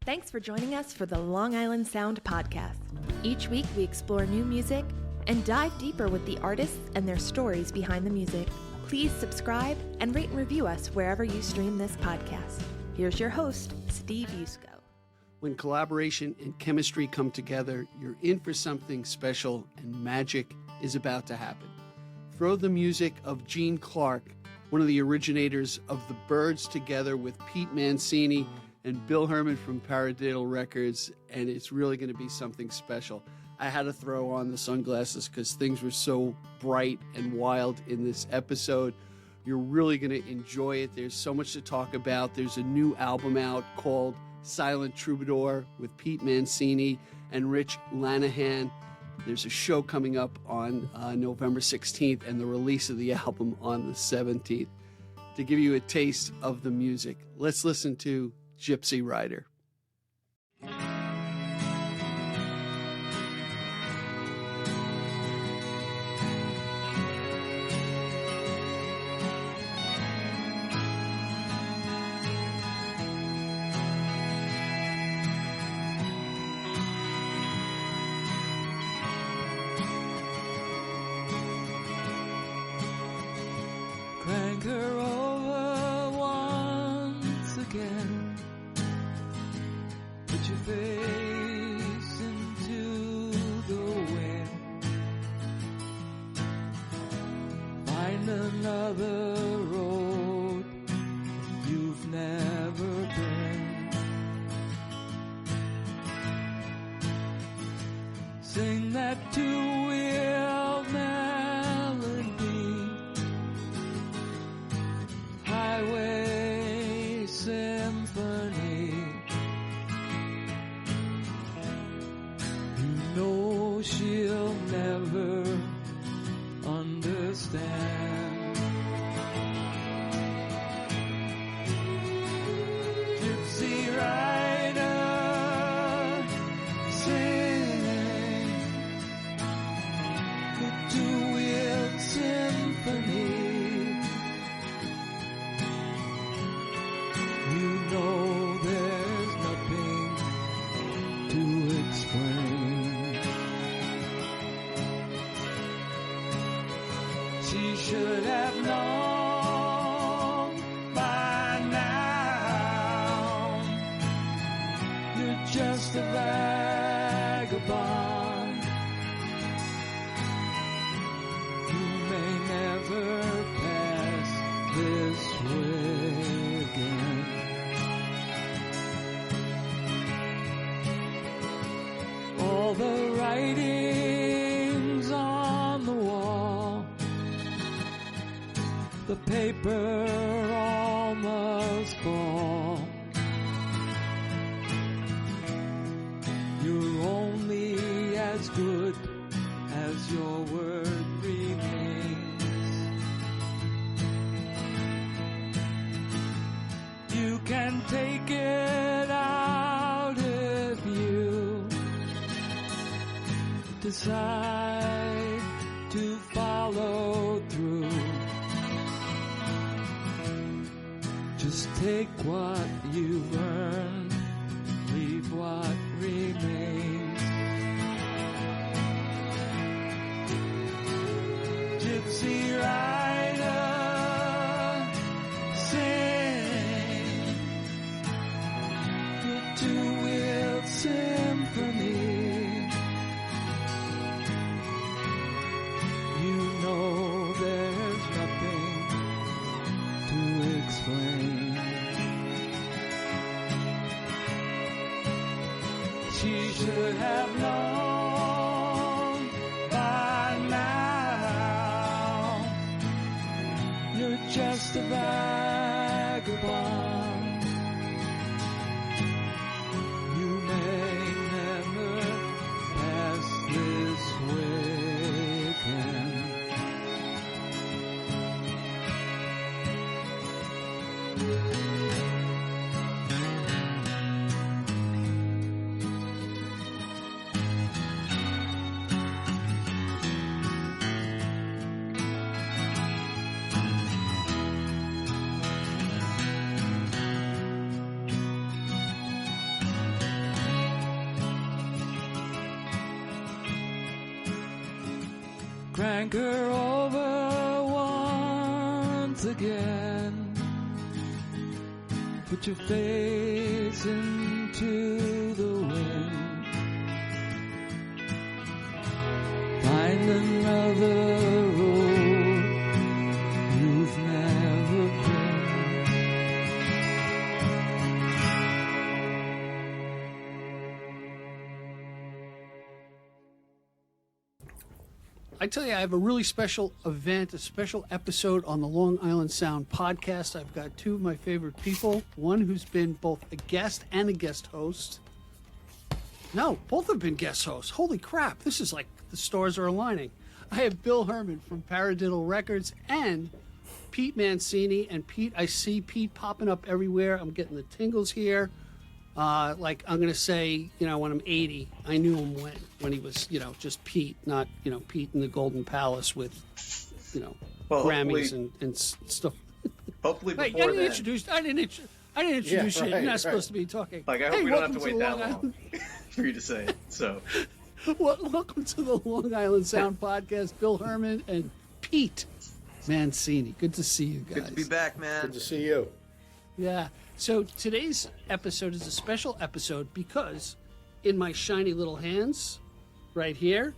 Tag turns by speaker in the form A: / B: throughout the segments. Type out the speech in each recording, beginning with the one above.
A: Thanks for joining us for the Long Island Sound Podcast. Each week we explore new music and dive deeper with the artists and their stories behind the music. Please subscribe and rate and review us wherever you stream this podcast. Here's your host, Steve Yusko.
B: When collaboration and chemistry come together, you're in for something special and magic is about to happen. Throw the music of Gene Clark, one of the originators of the Byrds, together with Pete Mancini and Bill Herman from Paradiddle Records, and it's really going to be something special. I had to throw on the sunglasses because things were so bright and wild in this episode. You're really going to enjoy it. There's so much to talk about. There's a new album out called Silent Troubadour with Pete Mancini and Rich Lanahan. There's a show coming up on November 16th and the release of the album on the 17th. To give you a taste of the music, let's listen to Gypsy Rider.
C: Crank her over once again. Put your face into the wind. Find another road you've never been. Sing that two-wheel melody, highway symphony. You know she'll never understand. Gypsy rider, sing the two-wheel symphony. You know there's nothing to explain. She should have known by now. You're just a vagabond. You may never pass this way again. All the writings on the wall, the paper all must fall. You're only as good as your word remains. You can take it out if you decide to follow through. Just take what you've earned, leave what remains. Gypsy rider, sing the two-wheel symphony. You know there's nothing to explain. She should have known by now. You're just a vagabond. You may never pass this way again. crank her over once again. Put your face into the wind. Find another road you've never been.
B: I tell you, I have a really special event, a special episode on the Long Island Sound podcast. I've got two of my favorite people, one who's been both a guest and a guest host. No, both have been guest hosts. Holy crap, this is like the stars are aligning. I have Bill Herman from Troubadour Records and Pete Mancini. And Pete, I see Pete popping up everywhere. I'm getting the tingles here. Like I'm going to say, you know, when I'm 80, I knew him when he was, you know, just Pete, not, you know, Pete in the Golden Palace with, you know, Grammys and stuff.
D: Hopefully before
B: I didn't
D: then.
B: introduce you. You're not supposed to be talking.
D: Like, I hope we don't have to wait that long for you to say it. So,
B: welcome to the Long Island Sound podcast, Bill Herman and Pete Mancini. Good to see you guys.
D: good to be back, man.
E: Good to see you.
B: Yeah. So today's episode is a special episode because in my shiny little hands right here,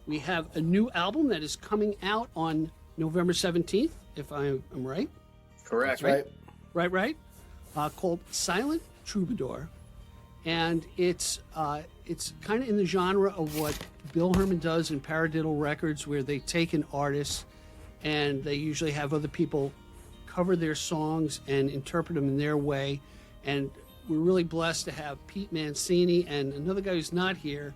B: we have a new album that is coming out on November 17th, if I'm right.
D: Correct.
E: That's right.
B: Right. Called Silent Troubadour. And it's kind of in the genre of what Bill Herman does in Troubadour Records, where they take an artist and they usually have other people cover their songs and interpret them in their way. And we're really blessed to have Pete Mancini and another guy who's not here,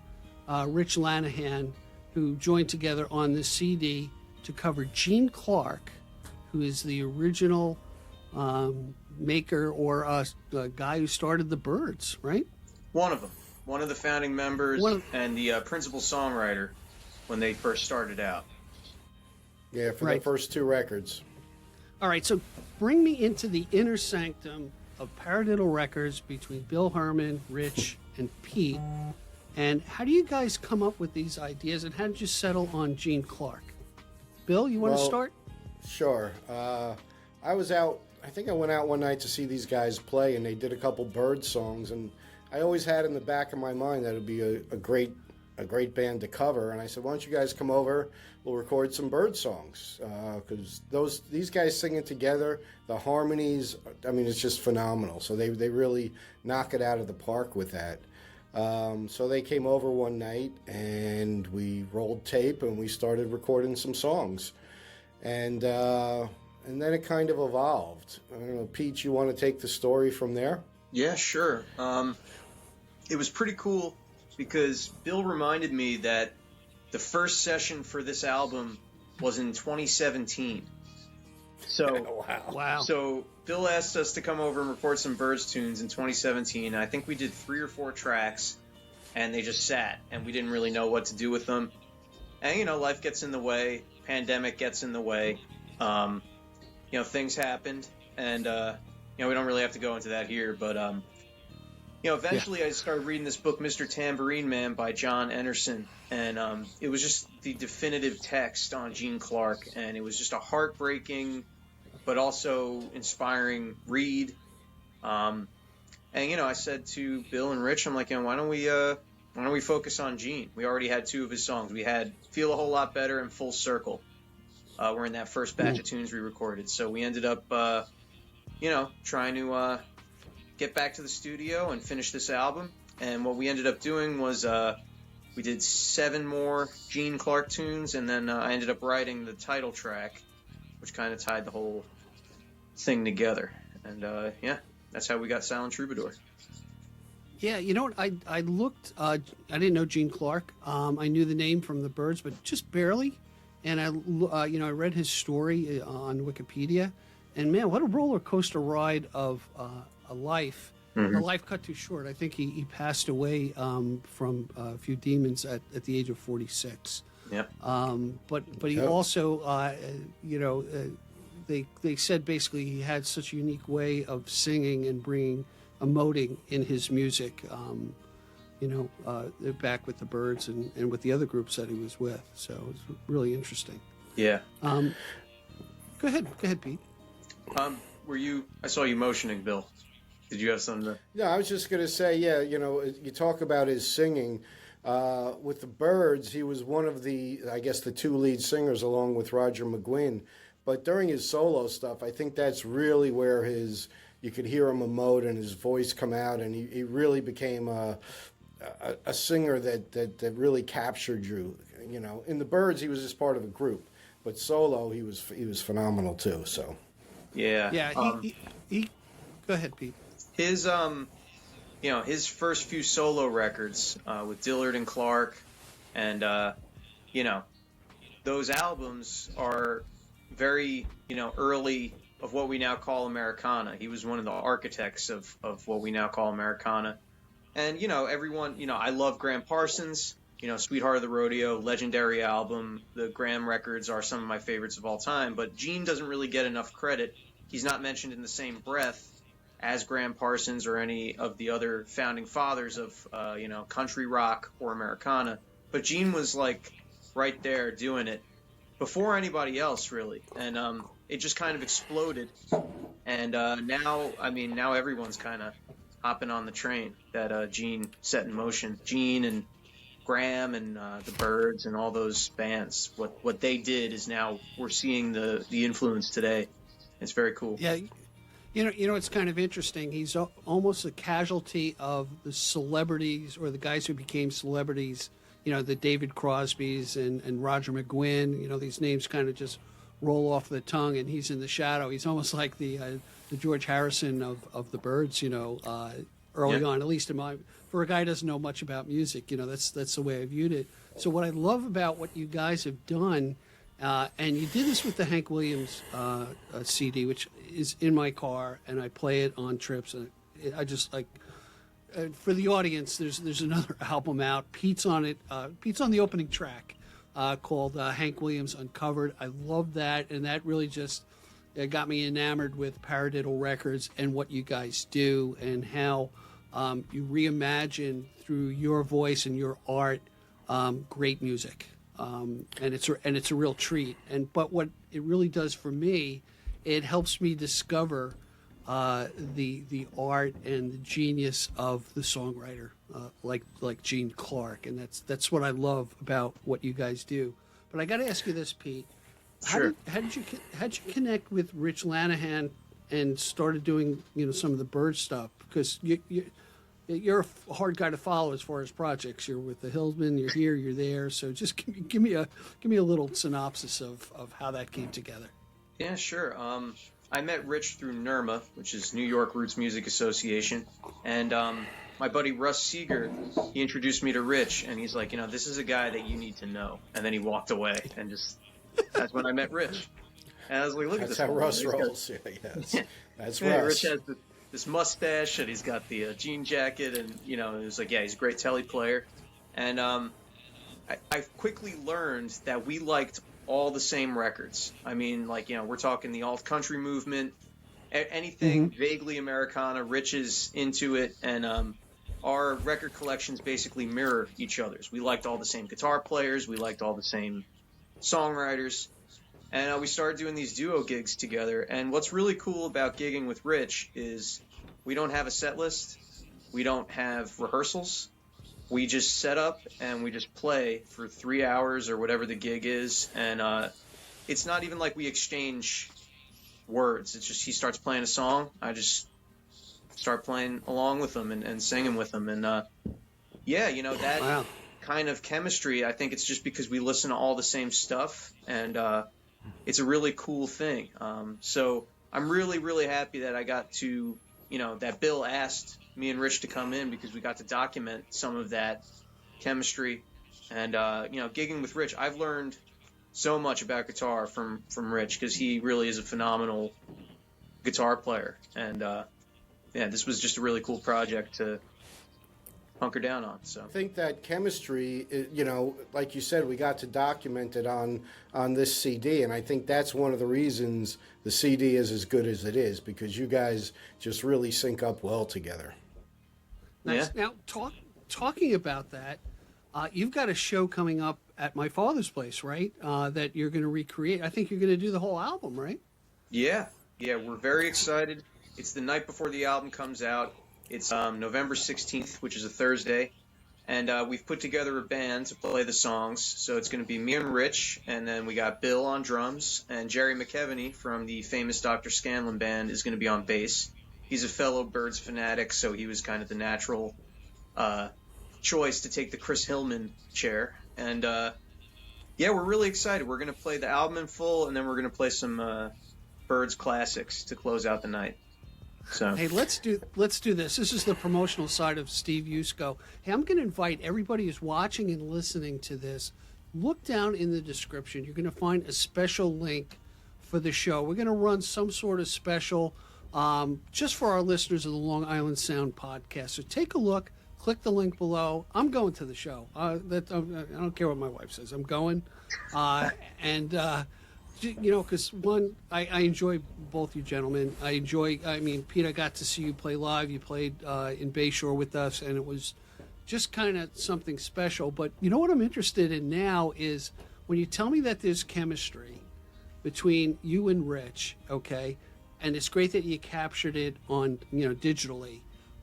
B: Rich Lanahan, who joined together on this CD to cover Gene Clark, who is the original maker or guy who started the Byrds, right?
D: One of them. One of the founding members and the principal songwriter when they first started out.
E: Yeah, for the first two records.
B: All right, so bring me into the inner sanctum of Troubadour Records between Bill Herman, Rich, and Pete. And how do you guys come up with these ideas, and how did you settle on Gene Clark? Bill, you want to start?
E: Sure. I was out, I think I went out one night to see these guys play, and they did a couple Bird songs, and I always had in the back of my mind that it would be a great band to cover, and I said, why don't you guys come over, we'll record some Bird songs, because these guys singing together, the harmonies, I mean, it's just phenomenal. So they really knock it out of the park with that. So they came over one night, and we rolled tape, and we started recording some songs, and then it kind of evolved. I don't know, Pete, you want to take the story from there?
D: Yeah, sure. It was pretty cool because Bill reminded me that the first session for this album was in 2017. So,
B: Wow.
D: So Bill asked us to come over and record some Byrds tunes in 2017. I think we did 3 or 4 tracks, and they just sat, and we didn't really know what to do with them. And, you know, life gets in the way, pandemic gets in the way, you know, things happened, and, you know, we don't really have to go into that here, but, you know, eventually I started reading this book, Mr. Tambourine Man by John Anderson, and it was just the definitive text on Gene Clark, and it was just a heartbreaking but also inspiring read. And, you know, I said to Bill and Rich, I'm like, you know, why don't we focus on Gene? We already had 2 of his songs. We had Feel a Whole Lot Better and Full Circle. Were in that first batch of tunes we recorded. So we ended up, you know, trying to get back to the studio and finish this album. And what we ended up doing was we did 7 more Gene Clark tunes, and then I ended up writing the title track, which kind of tied the whole thing together. And yeah, that's how we got Silent Troubadour.
B: Yeah, you know what? I looked. I didn't know Gene Clark. I knew the name from the Byrds, but just barely. And I read his story on Wikipedia, and man, what a roller coaster ride of a life. Mm-hmm. A life cut too short. I think he passed away from a few demons at the age of 46.
D: Yeah.
B: But he also, they said basically he had such a unique way of singing and emoting in his music. back with the Byrds and with the other groups that he was with. So it was really interesting.
D: Yeah.
B: Go ahead, Pete.
D: I saw you motioning, Bill. Did you have something to?
E: Yeah, I was just going to say, you talk about his singing. With the Byrds, he was one of the two lead singers along with Roger McGuinn. But during his solo stuff, I think that's really where you could hear him emote and his voice come out, and he really became a singer that really captured you. In the Byrds, he was just part of a group, but solo, he was phenomenal too. So.
D: Yeah.
B: Yeah. He go ahead, Pete.
D: His his first few solo records with Dillard and Clark, and those albums are very early of what we now call Americana. He was one of the architects of what we now call Americana, and everyone I love Graham Parsons. Sweetheart of the Rodeo, legendary album. The Graham records are some of my favorites of all time, but Gene doesn't really get enough credit. He's not mentioned in the same breath as Graham Parsons or any of the other founding fathers of, country rock or Americana. But Gene was like right there doing it before anybody else, really. And it just kind of exploded. And now everyone's kind of hopping on the train that Gene set in motion. Gene and Graham and the Byrds and all those bands. What they did is now we're seeing the influence today. It's very cool.
B: Yeah. It's kind of interesting. He's almost a casualty of the celebrities or the guys who became celebrities, the David Crosbys and Roger McGuinn. These names kind of just roll off the tongue, and he's in the shadow. He's almost like the George Harrison of the Byrds, early on, at least for a guy who doesn't know much about music. That's the way I viewed it. So what I love about what you guys have done, and you did this with the Hank Williams CD, which is in my car, and I play it on trips. And I just like, for the audience, there's another album out. Pete's on it. Pete's on the opening track called Hank Williams Uncovered. I love that, and that really just got me enamored with Paradiddle Records and what you guys do and how you reimagine through your voice and your art great music. And it's a real treat. But what it really does for me, it helps me discover the art and the genius of the songwriter, like Gene Clark, and that's what I love about what you guys do. But I got to ask you this, Pete.
D: Sure.
B: How did you connect with Rich Lanahan and started doing some of the Bird stuff? Because you're a hard guy to follow as far as projects. You're with the Hillsman, you're here, you're there. So just give me a little synopsis of how that came together.
D: Yeah, sure. I met Rich through NERMA, which is New York Roots Music Association, and my buddy Russ Seeger, he introduced me to Rich, and he's like, this is a guy that you need to know. And then he walked away, and that's when I met Rich. And I was like, look at this.
E: That's how Russ rolls. Yes. That's
D: yeah,
E: Russ.
D: Rich has this mustache, and he's got the jean jacket, and it was like, yeah, he's a great telly player. And I quickly learned that we liked all the same records. I mean, we're talking the alt country movement, anything vaguely Americana. Rich is into it, and our record collections basically mirror each other's. We liked all the same guitar players. We liked all the same songwriters. And we started doing these duo gigs together. And what's really cool about gigging with Rich is we don't have a set list. We don't have rehearsals. We just set up and we just play for 3 hours or whatever the gig is. And it's not even like we exchange words. It's just he starts playing a song. I just start playing along with him and singing with him. And that wow. kind of chemistry, I think it's just because we listen to all the same stuff. And it's a really cool thing. So I'm really, really happy that I got to, that Bill asked me and Rich to come in because we got to document some of that chemistry. And, gigging with Rich, I've learned so much about guitar from Rich because he really is a phenomenal guitar player. And, this was just a really cool project to hunker down on. So
E: I think that chemistry, like you said, we got to document it on this CD, and I think that's one of the reasons the CD is as good as it is, because you guys just really sync up well together.
B: Nice. Yeah. Now talking about that, you've got a show coming up at my father's place, right? That you're going to recreate. I think you're going to do the whole album, right?
D: Yeah, we're very excited. It's the night before the album comes out. It's November 16th, which is a Thursday. And we've put together a band to play the songs. So it's going to be me and Rich, and then we got Bill on drums, and Jerry McKeveny from the famous Dr. Scanlon band is going to be on bass. He's a fellow Byrds fanatic, so he was kind of the natural choice to take the Chris Hillman chair. And we're really excited. We're going to play the album in full, and then we're going to play some Byrds classics to close out the night. So
B: hey, let's do this. This is the promotional side of Steve Yusko. Hey, I'm going to invite everybody who's watching and listening to this. Look down in the description. You're going to find a special link for the show. We're going to run some sort of special just for our listeners of the Long Island Sound podcast. So take a look. Click the link below. I'm going to the show. I don't care what my wife says. I'm going. Because one, I enjoy both you gentlemen. Pete, I got to see you play live. You played in Bayshore with us, and it was just kind of something special. But you know what I'm interested in now is when you tell me that there's chemistry between you and Rich, okay, and it's great that you captured it on, digitally,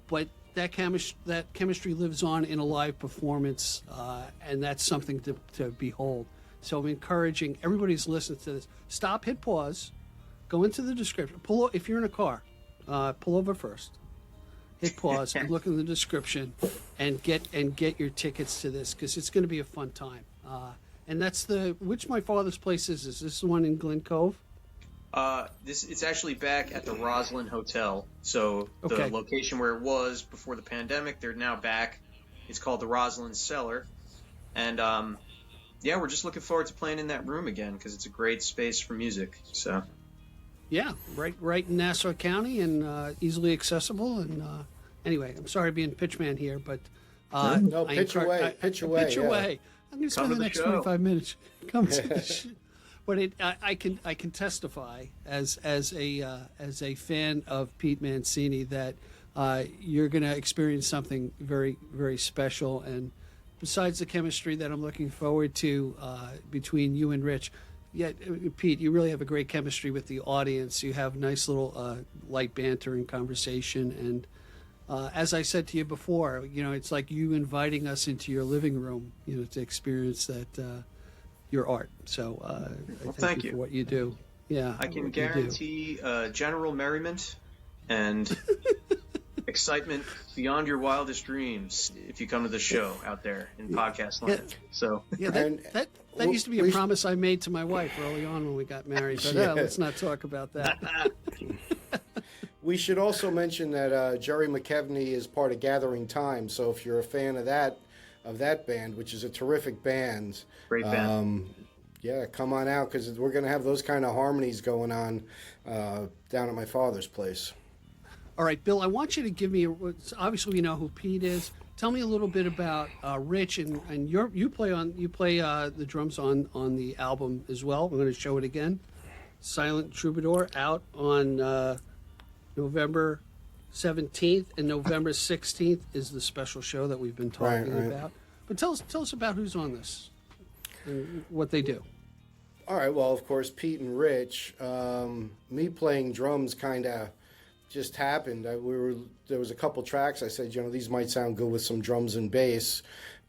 B: but that chemistry lives on in a live performance, and that's something to behold. So I'm encouraging everybody who's listening to this, stop, hit pause, go into the description. If you're in a car, pull over first, hit pause, and look in the description, and get your tickets to this, because it's going to be a fun time. And that's which my father's place is. Is this the one in Glen Cove?
D: It's actually back at the Roslyn Hotel. So the location where it was before the pandemic, they're now back. It's called the Roslyn Cellar, and we're just looking forward to playing in that room again because it's a great space for music. So,
B: yeah, right in Nassau County and easily accessible. And anyway, I'm sorry being pitchman here, but
E: pitch away.
B: I'm going to spend the next 25 minutes. Come to the show. But I can testify as a fan of Pete Mancini that you're going to experience something very, very special. And besides the chemistry that I'm looking forward to between you and Rich, Pete, you really have a great chemistry with the audience. You have nice little light banter and conversation. And as I said to you before, it's like you inviting us into your living room, to experience that your art. So I thank you for what you do. Yeah,
D: I can guarantee general merriment and excitement beyond your wildest dreams if you come to the show out there in podcast land. So
B: that used to be a promise I made to my wife early on when we got married. But let's not talk about that.
E: We should also mention that Jerry McKeveny is part of Gathering Time. So if you're a fan of that band, which is a terrific band,
D: great band.
E: Come on out because we're going to have those kind of harmonies going on down at my father's place.
B: All right, Bill, I want you to give me, obviously we know who Pete is. Tell me a little bit about Rich, and you play the drums on the album as well. I'm going to show it again. Silent Troubadour, out on November 17th, and November 16th is the special show that we've been talking about. But tell us about who's on this and what they do.
E: All right, well, of course, Pete and Rich, me playing drums kind of just happened. There was a couple tracks I said, these might sound good with some drums and bass.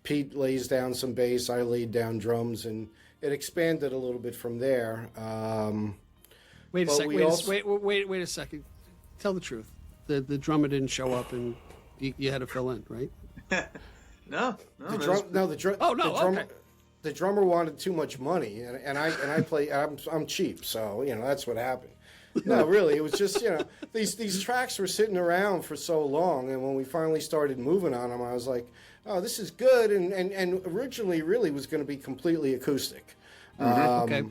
E: Pete lays down some bass, I laid down drums, and it expanded a little bit from there.
B: Wait a second. Tell the truth. The drummer didn't show up, and you had to fill in, right?
D: No.
E: The drummer wanted too much money, and I play. I'm cheap, so that's what happened. No, really, it was just these tracks were sitting around for so long, and when we finally started moving on them, I was like, oh, this is good, and originally really was going to be completely acoustic, and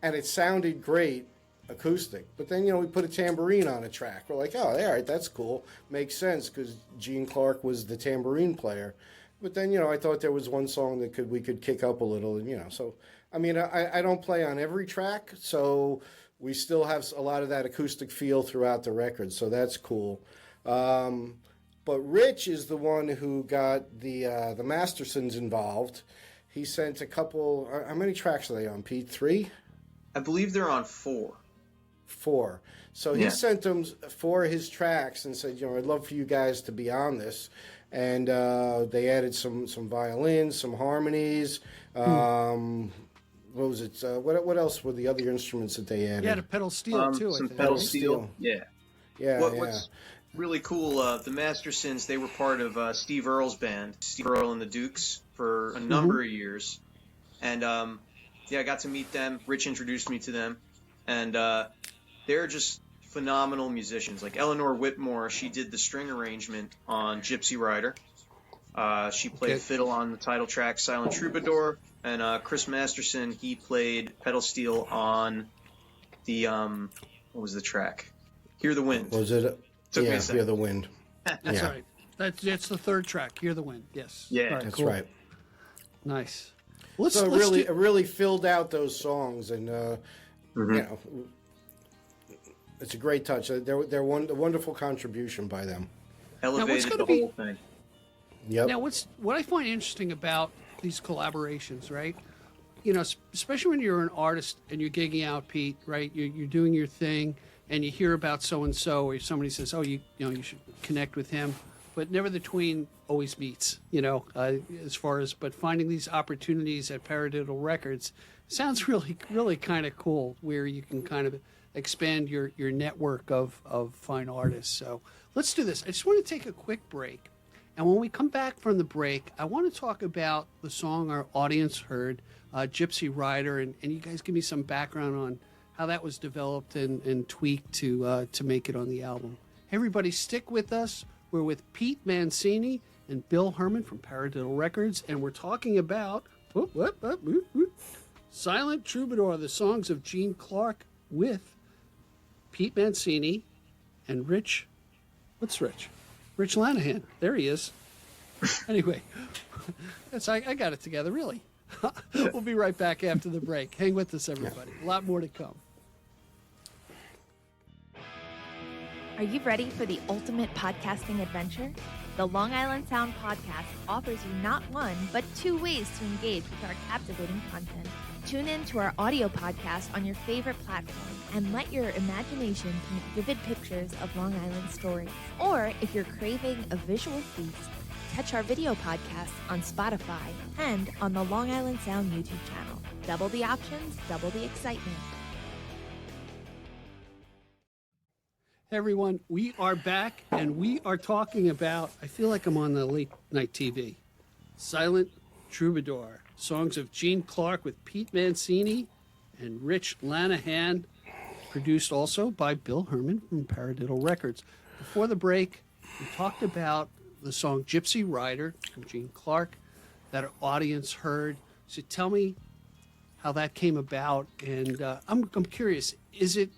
E: it sounded great acoustic. But then we put a tambourine on a track. We're like, oh, all right, that's cool, makes sense because Gene Clark was the tambourine player. But then I thought there was one song that we could kick up a little, and so I mean I don't play on every track, so we still have a lot of that acoustic feel throughout the record, so that's cool. But Rich is the one who got the Mastersons involved. He sent a couple. How many tracks are they on, Pete? 3?
D: I believe they're on 4.
E: 4. So he sent them 4 of his tracks and said, I'd love for you guys to be on this. And they added some violins, some harmonies. What was it? What else were the other instruments that they added?
B: Yeah, the pedal steel too.
D: Some
B: I think.
D: pedal steel. Yeah.
E: Yeah.
D: What's really cool? The Mastersons, they were part of Steve Earle's band, Steve Earle and the Dukes, for a number of years. And I got to meet them. Rich introduced me to them, and they're just phenomenal musicians. Like Eleanor Whitmore, she did the string arrangement on Gypsy Rider. She played fiddle on the title track, Silent Troubadour. And Chris Masterson, he played pedal steel on the, what was the track? Hear the Wind.
E: Was it?
D: Took me a
E: Hear the Wind.
B: That's right. That's the third track, Hear the Wind. Yes.
D: Yeah.
B: Right,
E: That's
B: cool.
E: right.
B: Nice.
E: So it really filled out those songs, and it's a great touch. They're a wonderful contribution by them.
D: Elevated the whole thing.
E: Yep.
B: Now, what I find interesting about these collaborations, right? Especially when you're an artist and you're gigging out, Pete, right? You're doing your thing, and you hear about so and so, or somebody says, "Oh, you should connect with him," but never the tween always meets. But finding these opportunities at Paradiddle Records sounds really, really kind of cool, where you can kind of expand your network of fine artists. So let's do this. I just want to take a quick break. And when we come back from the break, I want to talk about the song our audience heard, Gypsy Rider, and you guys give me some background on how that was developed and tweaked to make it on the album. Hey, everybody, stick with us. We're with Pete Mancini and Bill Herman from Paradiddle Records, and we're talking about Silent Troubadour, the songs of Gene Clark with Pete Mancini and Rich. What's Rich? Rich Lanahan. There he is. Anyway, I got it together, really. We'll be right back after the break. Hang with us, everybody. A lot more to come.
A: Are you ready for the ultimate podcasting adventure? The Long Island Sound podcast offers you not one, but 2 ways to engage with our captivating content. Tune in to our audio podcast on your favorite platform and let your imagination paint vivid pictures of Long Island stories. Or if you're craving a visual feast, catch our video podcast on Spotify and on the Long Island Sound YouTube channel. Double the options, double the excitement.
B: Hey everyone, we are back and we are talking about, I feel like I'm on the late night TV, Silent Troubadour, songs of Gene Clark with Pete Mancini and Rich Lanahan, produced also by Bill Herman from Paradiddle Records. Before the break, we talked about the song Gypsy Rider from Gene Clark that our audience heard. So tell me how that came about, and I'm curious, is it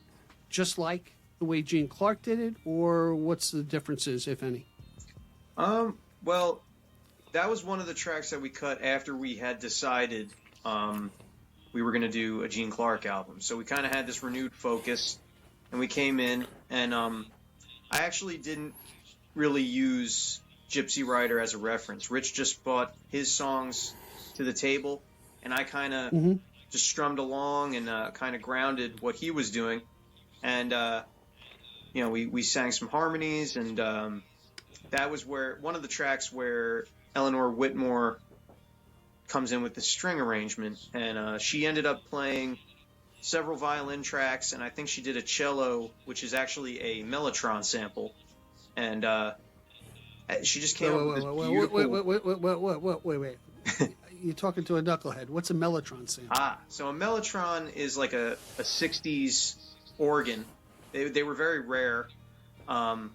B: just like the way Gene Clark did it, or what's the differences, if any?
D: Well, that was one of the tracks that we cut after we had decided we were going to do a Gene Clark album. So we kind of had this renewed focus, and we came in, and I actually didn't really use Gypsy Rider as a reference. Rich just brought his songs to the table, and I kind of just strummed along and kind of grounded what he was doing. And, we sang some harmonies, and that was where one of the tracks where Eleanor Whitmore comes in with the string arrangement, and she ended up playing several violin tracks, and I think she did a cello, which is actually a mellotron sample, and she just came up with this beautiful...
B: Wait. You're talking to a knucklehead. What's a mellotron sample?
D: So a mellotron is like a 60s organ. They were very rare, kind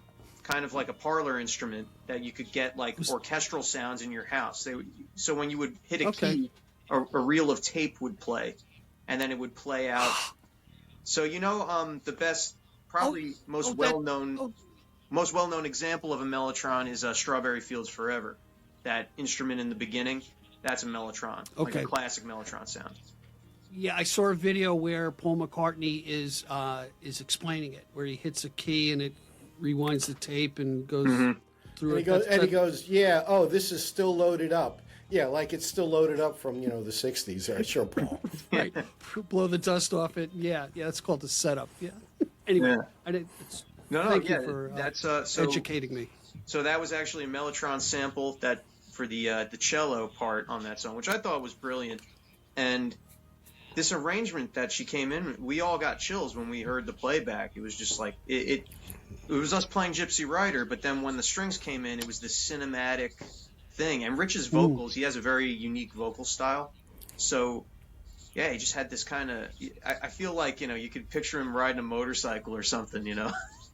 D: of like a parlor instrument that you could get like orchestral sounds in your house. So when you would hit a key, a reel of tape would play, and then it would play out. So the best, probably most well-known example of a mellotron is Strawberry Fields Forever. That instrument in the beginning, that's a mellotron, like a classic mellotron sound.
B: Yeah, I saw a video where Paul McCartney is explaining it, where he hits a key and it rewinds the tape and goes. through it.
E: And he goes, yeah, oh, this is still loaded up. Yeah, like it's still loaded up from, the 60s. Sure, Paul.
B: Right. Blow the dust off it. Yeah, it's called the setup. Yeah. Anyway,
D: Yeah.
B: Thank you for
D: that's so
B: educating me.
D: So that was actually a Mellotron sample that for the cello part on that song, which I thought was brilliant. And this arrangement that she came in, we all got chills when we heard the playback. It was just like it was us playing Gypsy Rider, but then when the strings came in, it was this cinematic thing. And Rich's vocals, he has a very unique vocal style. So yeah, he just had this kind of. I feel like you could picture him riding a motorcycle or something.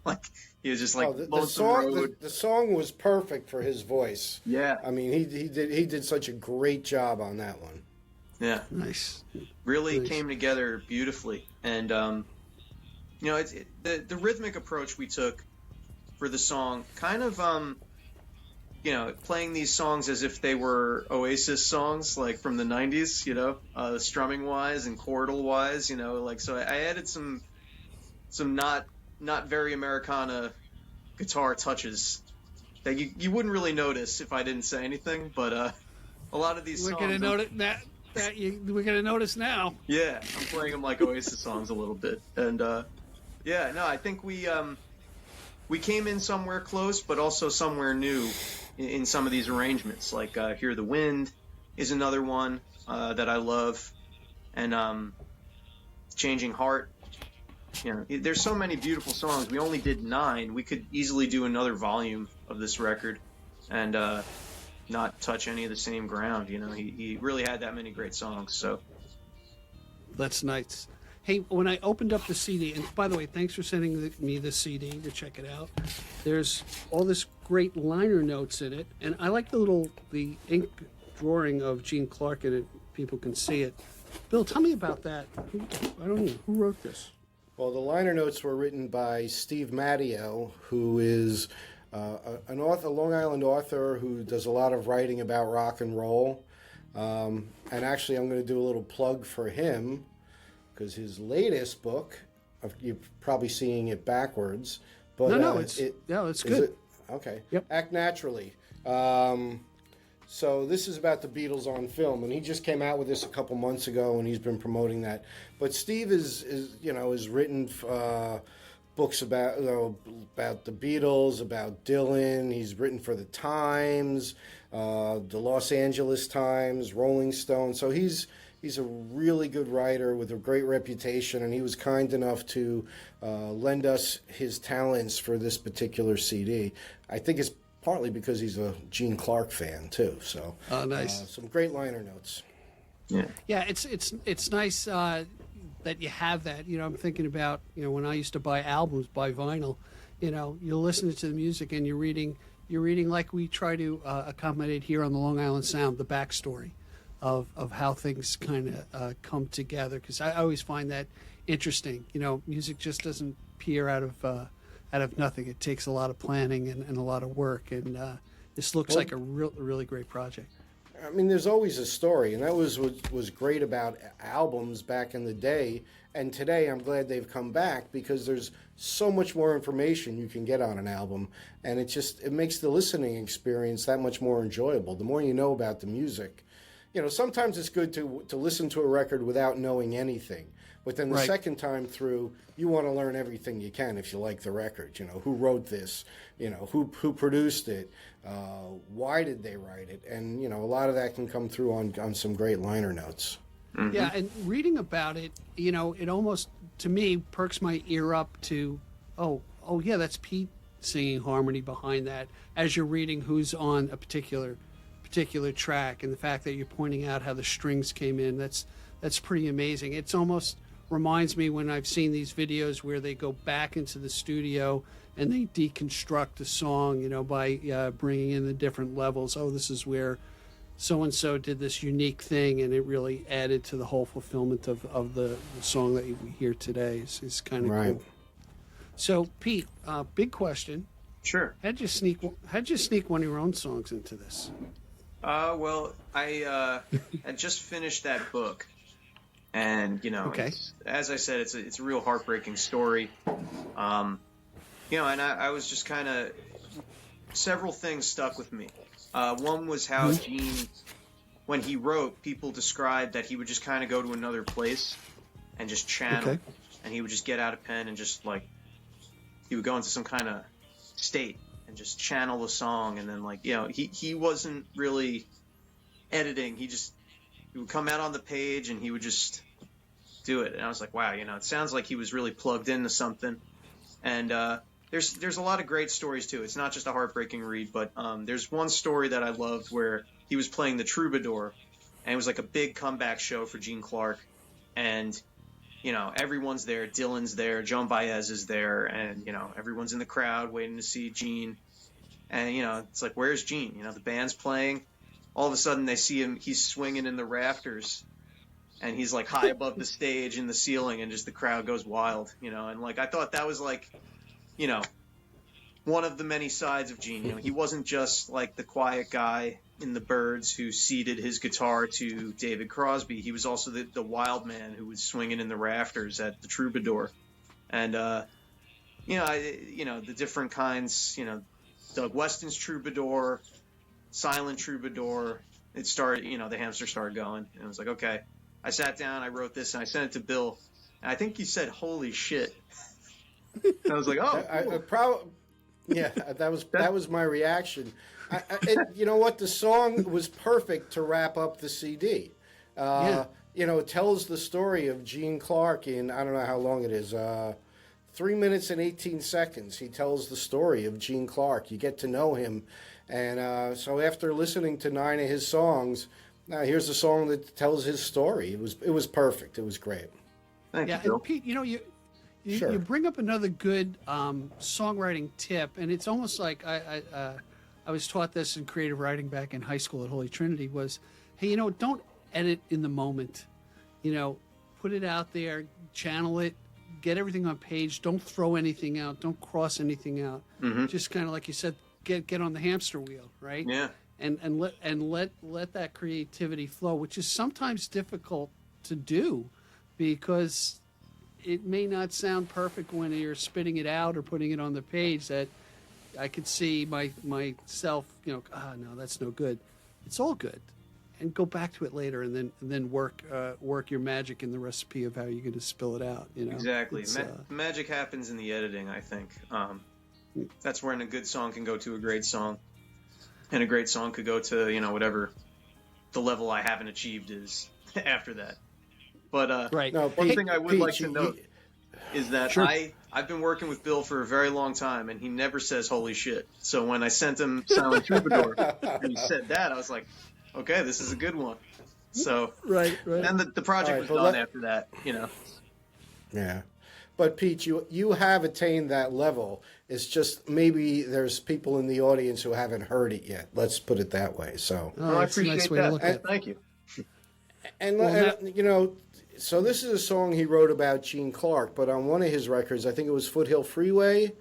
D: Like he was just like
E: the song was perfect for his voice.
D: Yeah,
E: I mean he did such a great job on that one.
D: Yeah,
B: nice.
D: Really came together beautifully, and it's the rhythmic approach we took for the song, kind of playing these songs as if they were Oasis songs, like from the '90s, strumming wise and chordal wise, so I added some not very Americana guitar touches that you wouldn't really notice if I didn't say anything, but a lot of these
B: we're
D: songs...
B: We're going to notice now.
D: Yeah, I'm playing them like Oasis songs a little bit. And, I think we came in somewhere close, but also somewhere new in some of these arrangements. Like Hear the Wind is another one that I love. And Changing Heart. There's so many beautiful songs. We only did 9. We could easily do another volume of this record and not touch any of the same ground. He really had that many great songs. So
B: that's nice. Hey, when I opened up the CD, and by the way, thanks for sending me the CD to check it out. There's all this great liner notes in it, and I like the ink drawing of Gene Clark in it. People can see it. Bill, tell me about that. I don't know who wrote this.
E: Well, the liner notes were written by Steve Matteo, who is an author, a Long Island author who does a lot of writing about rock and roll. And actually, I'm going to do a little plug for him because his latest book, you're probably seeing it backwards. But
B: it's good.
E: Okay.
B: Yep.
E: Act Naturally. So this is about the Beatles on film, and he just came out with this a couple months ago, and he's been promoting that. But Steve is written books about the Beatles, about Dylan. He's written for the Times, the Los Angeles Times, Rolling Stone. So he's a really good writer with a great reputation, and he was kind enough to lend us his talents for this particular CD. I think it's partly because he's a Gene Clark fan too. So,
B: nice.
E: Some great liner notes.
B: Yeah, it's nice that you have that. I'm thinking about when I used to buy albums, buy vinyl. You're listening to the music and you're reading like we try to accommodate here on the Long Island Sound, the backstory of how things kind of come together. Because I always find that interesting. Music just doesn't appear out of nothing. It takes a lot of planning and a lot of work, and this looks like a really great project.
E: I mean, there's always a story, and that was what was great about albums back in the day. And today, I'm glad they've come back because there's so much more information you can get on an album, and it makes the listening experience that much more enjoyable. The more you know about the music, sometimes it's good to listen to a record without knowing anything. But then the second time through, you want to learn everything you can if you like the record. Who wrote this? Who produced it? Why did they write it? And a lot of that can come through on some great liner notes.
B: Mm-hmm. Yeah, and reading about it, it almost to me perks my ear up to, oh yeah, that's Pete singing harmony behind that. As you're reading who's on a particular track, and the fact that you're pointing out how the strings came in, that's pretty amazing. It's almost reminds me when I've seen these videos where they go back into the studio and they deconstruct a song, by bringing in the different levels. Oh, this is where so-and-so did this unique thing, and it really added to the whole fulfillment of the song that we hear today. Is kind of cool. So, Pete, big question.
D: Sure.
B: How'd you sneak one of your own songs into this?
D: Well, I had just finished that book. And, as I said, it's a real heartbreaking story. And I was just kind of several things stuck with me. One was how Gene, when he wrote, people described that he would just kind of go to another place and just channel, and he would just get out a pen and just like, he would go into some kind of state and just channel the song, and then like, you know, he wasn't really editing. He would come out on the page and he would just do it. And I was like, wow, you know, it sounds like he was really plugged into something. And there's a lot of great stories too. It's not just a heartbreaking read, but there's one story that I loved where he was playing the Troubadour, and it was like a big comeback show for Gene Clark, and you know, everyone's there. Dylan's there, Joan Baez is there, and you know, everyone's in the crowd waiting to see Gene. And you know, it's like, where's Gene? You know, the band's playing. All of a sudden, they see him. He's swinging in the rafters, and he's like high above the stage in the ceiling, and just the crowd goes wild. You know, and like I thought that was like, you know, one of the many sides of Gene. You know, he wasn't just like the quiet guy in the Byrds who ceded his guitar to David Crosby. He was also the wild man who was swinging in the rafters at the Troubadour. And, you know, the different kinds, you know, Doug Weston's Troubadour, Silent Troubadour, it started, you know, the hamster started going. And I was like, okay. I sat down, I wrote this, and I sent it to Bill. And I think he said, holy shit. I was like, oh,
E: yeah, that was my reaction. You know what? The song was perfect to wrap up the CD. You know, it tells the story of Gene Clark in, I don't know how long it is, 3 minutes and 18 seconds. He tells the story of Gene Clark. You get to know him. And so after listening to 9 of his songs, now here's a song that tells his story. It was perfect. It was great.
D: Thank you, Bill.
B: And Pete, you know,
E: Sure.
B: you bring up another good songwriting tip, and it's almost like I was taught this in creative writing back in high school at Holy Trinity was, hey, you know, don't edit in the moment. You know, put it out there, channel it, get everything on page. Don't throw anything out. Don't cross anything out.
D: Mm-hmm.
B: Just kind of like you said, get on the hamster wheel, right?
D: Yeah.
B: And let that creativity flow, which is sometimes difficult to do because it may not sound perfect when you're spitting it out or putting it on the page. That I could see myself, you know, no, that's no good. It's all good, and go back to it later, and then work your magic in the recipe of how you're going to spill it out. You know,
D: exactly. Magic happens in the editing. I think that's when a good song can go to a great song, and a great song could go to, you know, whatever the level I haven't achieved is after that. But
B: right.
E: No,
D: one thing I would like to note is that
B: Sure.
D: I've been working with Bill for a very long time, and he never says holy shit. So when I sent him Silent Troubadour and he said that, I was like, okay, this is a good one. So
B: Right.
D: and the project was done after that, you know.
E: Yeah. But Pete, you have attained that level. It's just maybe there's people in the audience who haven't heard it yet. Let's put it that way. So
B: Oh,
D: I
B: that's a
D: appreciate
B: nice way to
D: that.
B: look at it.
D: Thank you.
E: And,
B: Well,
E: you know, so this is a song he wrote about Gene Clark, but on one of his records, I think it was Foothill Freeway,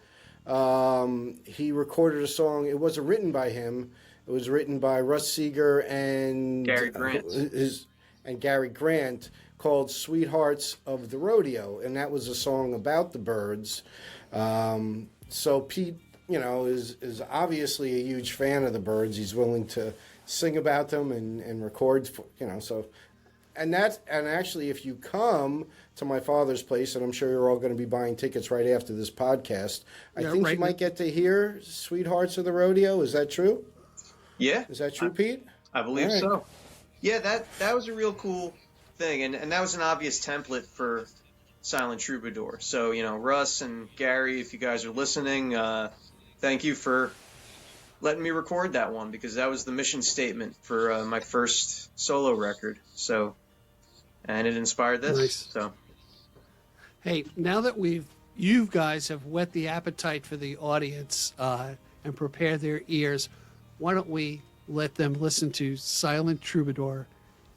E: he recorded a song. It wasn't written by him. It was written by Russ Seeger and
D: Gary Grant.
E: Gary Grant, called Sweethearts of the Rodeo, and that was a song about the Byrds. So Pete, you know, is obviously a huge fan of the Byrds. He's willing to sing about them and record, you know, so... And actually, if you come to my father's place, and I'm sure you're all going to be buying tickets right after this podcast, I think you might get to hear Sweethearts of the Rodeo. Is that true?
D: Yeah.
E: Is that true, Pete?
D: I believe
E: All right.
D: so. Yeah, that was a real cool thing, and that was an obvious template for Silent Troubadour. So, you know, Russ and Gary, if you guys are listening, thank you for letting me record that one, because that was the mission statement for my first solo record. So, and it inspired this.
B: Nice.
D: So,
B: Hey, now that you guys have whet the appetite for the audience and prepared their ears, why don't we let them listen to Silent Troubadour,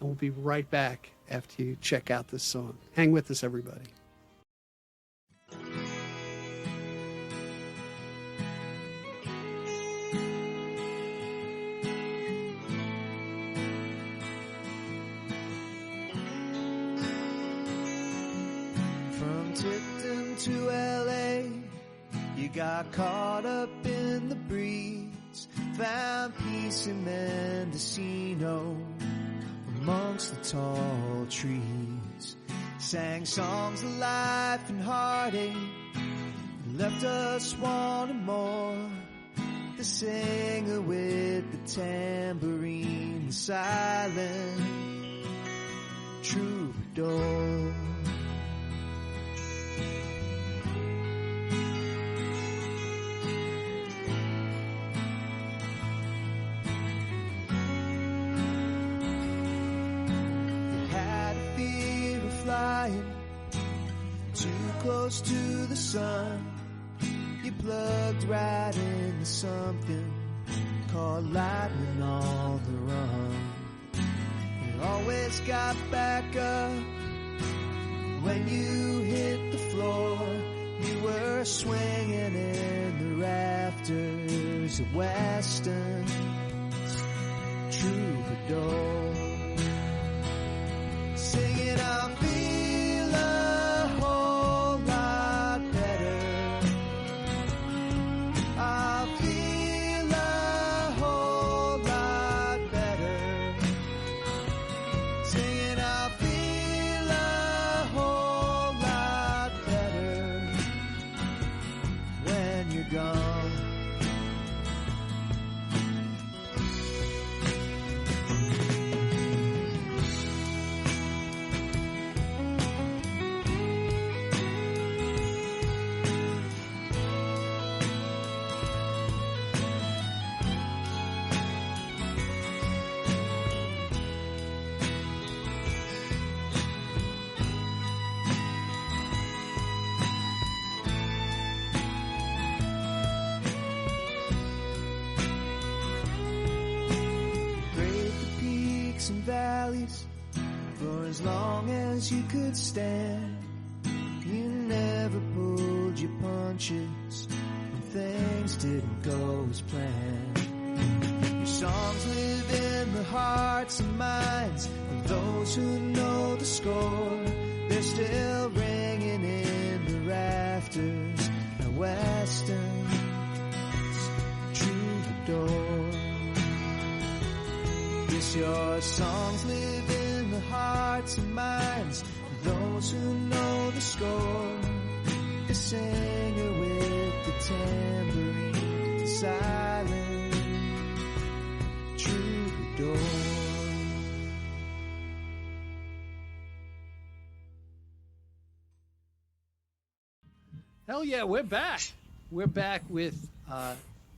B: and we'll be right back after you check out this song. Hang with us, everybody.
C: From Tipton to LA, you got caught up in the breeze. found peace in Mendocino amongst the tall trees. Sang songs of life and heartache, left us wanting more. The singer with the tambourine, the silent troubadour. Too close to the sun, you plugged right into something called lightning on the run. You always got back up when you hit the floor. You were swinging in the rafters of Weston's Troubadour, singing I'll feel a whole lot better. I'll feel a whole lot better. Singing I'll feel a whole lot better when you're gone. And valleys for as long as you could stand. You never pulled your punches when things didn't go as planned. Your songs live in the hearts and minds of those who know the score. They're still ringing in the rafters at Weston's Troubadour. Your songs live in the hearts and minds of those who know the score. The singer with the tambourine, the silent troubadour.
B: Hell yeah, we're back. We're back with,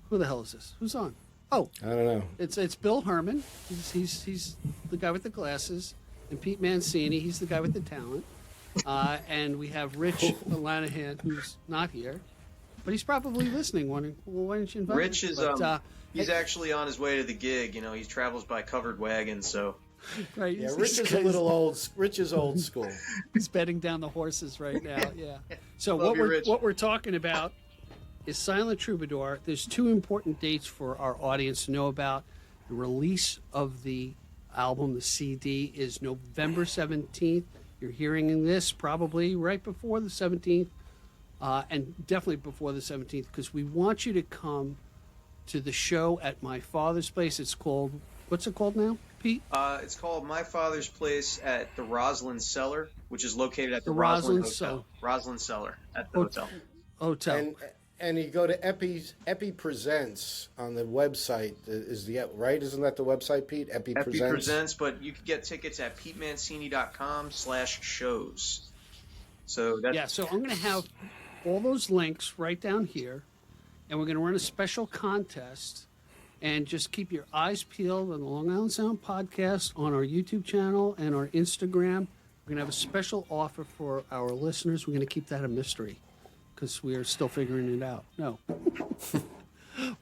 B: who the hell is this? Who's on? Oh,
E: I don't know.
B: It's Bill Herman. He's the guy with the glasses, and Pete Mancini. He's the guy with the talent. And we have Rich Lanahan, who's not here, but he's probably listening. Wondering, well, why didn't you invite
D: Rich
B: him?
D: is
B: But,
D: he's actually on his way to the gig. You know, he travels by covered wagon, so.
B: Right.
E: Yeah, Rich is a little old. Rich is old school.
B: He's bedding down the horses right now. Yeah. So
D: Love you, Rich.
B: what we're talking about is Silent Troubadour. There's two important dates for our audience to know about. The release of the album, the CD, is November 17th. You're hearing this probably right before the 17th, and definitely before the 17th, because we want you to come to the show at my father's place. It's called, what's it called now, Pete?
D: It's called My Father's Place at the Roslyn Cellar, which is located at the Roslyn Hotel. Roslyn Cellar at the hotel.
E: And you go to Epi Presents on the website. Right? Isn't that the website, Pete? Epi Presents,
D: but you can get tickets at PeteMancini.com/shows. So that's...
B: Yeah, so I'm going to have all those links right down here, and we're going to run a special contest. And just keep your eyes peeled on the Long Island Sound podcast on our YouTube channel and our Instagram. We're going to have a special offer for our listeners. We're going to keep that a mystery, because we are still figuring it out. No.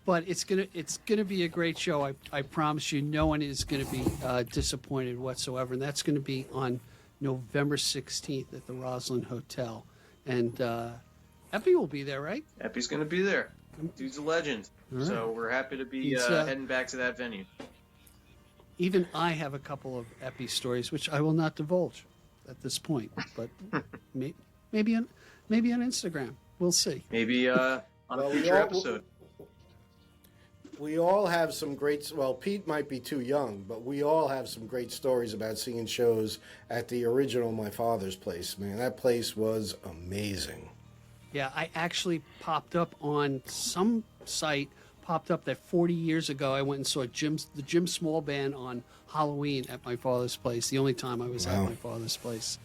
B: But it's gonna be a great show. I promise you, no one is going to be disappointed whatsoever. And that's going to be on November 16th at the Roslyn Hotel. And Epi will be there, right?
D: Epi's going to be there. Dude's a legend. Right. So we're happy to be heading back to that venue.
B: Even I have a couple of Epi stories, which I will not divulge at this point. But maybe on Instagram. We'll see.
D: Maybe on a future episode.
E: We all have some great. Well, Pete might be too young, but we all have some great stories about seeing shows at the original My Father's Place. Man, that place was amazing.
B: Yeah, I actually popped up on some site. Popped up that 40 years ago, I went and saw the Jim Small Band on Halloween at My Father's Place. The only time I was at My Father's Place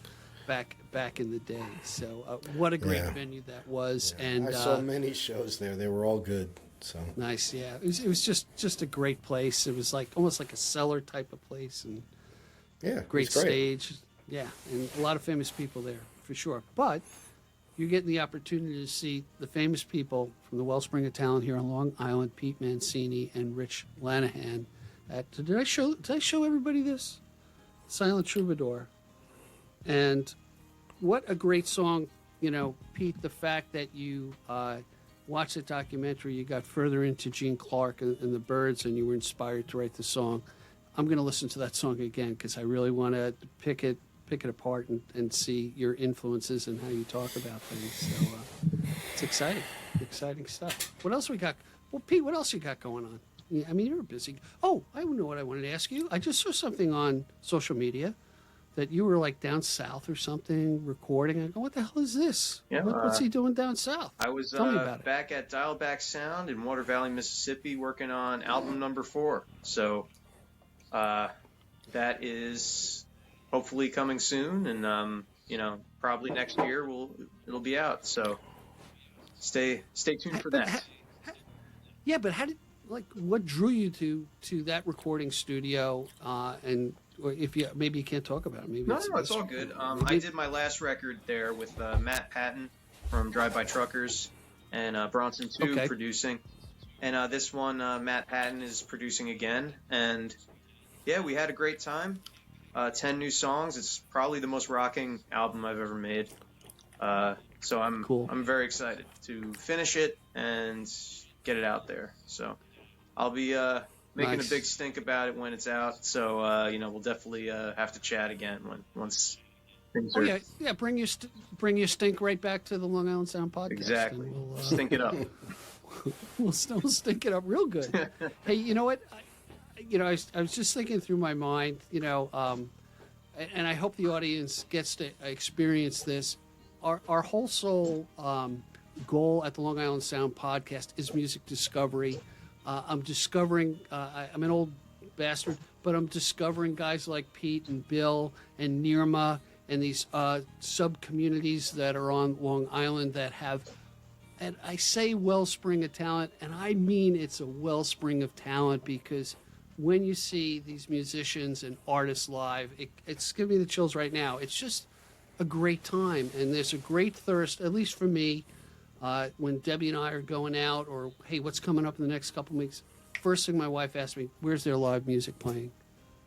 B: back in the day. So what a great venue that was.
E: Yeah.
B: And
E: I saw many shows there. They were all good. So
B: nice. Yeah, it was just a great place. It was like almost like a cellar type of place, and great stage. Yeah, and a lot of famous people there for sure. But you're getting the opportunity to see the famous people from the Wellspring of Talent here on Long Island, Pete Mancini and Rich Lanahan. Did I show everybody this? Silent Troubadour. And what a great song, Pete, the fact that you watched the documentary, you got further into Gene Clark and the Byrds, and you were inspired to write the song. I'm going to listen to that song again because I really want to pick it apart and see your influences and how you talk about things. So it's exciting stuff. What else we got? Well, Pete, what else you got going on? I mean, you're busy. Oh, I know what I wanted to ask you. I just saw something on social media that you were like down south or something recording. I go, what the hell is this?
D: Yeah,
B: what's he doing down south?
D: I was back at Dialback Sound in Water Valley, Mississippi, working on album number 4. So that is hopefully coming soon, and probably next year it'll be out. So stay tuned for that.
B: But what drew you to that recording studio? And if you can't talk about it, maybe
D: no, it's all good. I did my last record there with Matt Patton from Drive By Truckers and Bronson 2 producing, and this one Matt Patton is producing again, and yeah, we had a great time. 10 new songs. It's probably the most rocking album I've ever made. So I'm very excited to finish it and get it out there. So I'll be making a big stink about it when it's out. So we'll definitely have to chat again once things are.
B: Bring your stink right back to the Long Island Sound podcast.
D: Exactly. We'll stink it up.
B: we'll stink it up real good. Hey, you know what? I was just thinking through my mind, and I hope the audience gets to experience this. Our whole soul goal at the Long Island Sound podcast is music discovery. I'm discovering, I'm an old bastard, but I'm discovering guys like Pete and Bill and Nirma and these sub-communities that are on Long Island that have, and I say wellspring of talent, and I mean it's a wellspring of talent, because when you see these musicians and artists live, it's giving me the chills right now. It's just a great time, and there's a great thirst, at least for me, when Debbie and I are going out, or, hey, what's coming up in the next couple of weeks? First thing my wife asks me, where's their live music playing?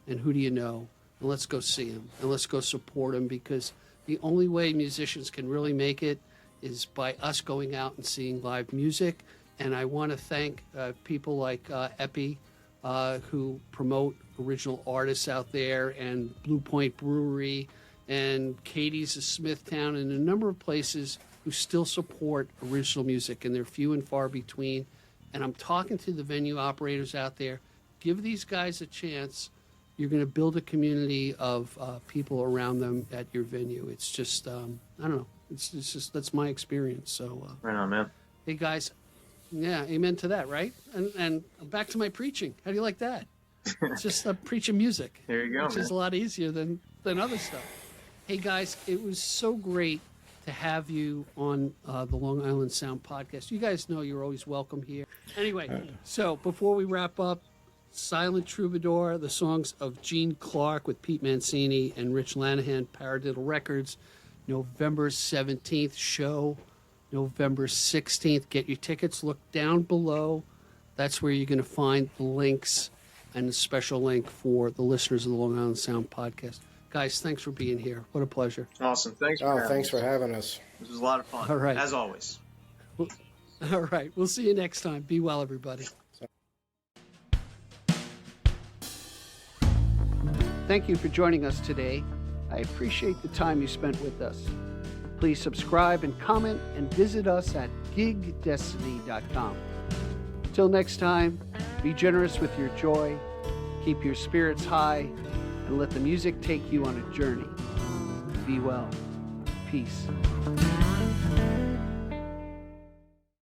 B: And who do you know? And let's go see them, and let's go support them, because the only way musicians can really make it is by us going out and seeing live music. And I want to thank people like Epi, who promote original artists out there, and Blue Point Brewery, and Katie's of Smithtown, and a number of places who still support original music, and they're few and far between. And I'm talking to the venue operators out there. Give these guys a chance. You're going to build a community of people around them at your venue. It's just, I don't know. It's just, that's my experience. So,
D: right on, man.
B: Hey, guys. Yeah, amen to that, right? And back to my preaching. How do you like that? It's just preaching music.
D: There you go,
B: which is a lot easier than other stuff. Hey, guys, it was so great to have you on the Long Island Sound podcast. You guys know you're always welcome here. Anyway, so before we wrap up, Silent Troubadour, the songs of Gene Clark with Pete Mancini and Rich Lanahan, Paradiddle Records, November 17th show. November 16th. Get your tickets. Look down below. That's where you're going to find the links and the special link for the listeners of the Long Island Sound podcast. Guys, thanks for being here. What a pleasure.
D: Awesome. Thanks
E: for having us.
D: This was a lot of fun.
B: All right.
D: As always.
B: All right. We'll see you next time. Be well, everybody. Thank you for joining us today. I appreciate the time you spent with us. Please subscribe and comment, and visit us at gigdestiny.com. Till next time, Be generous with your joy, keep your spirits high, and let the music take you on a journey. Be well. Peace.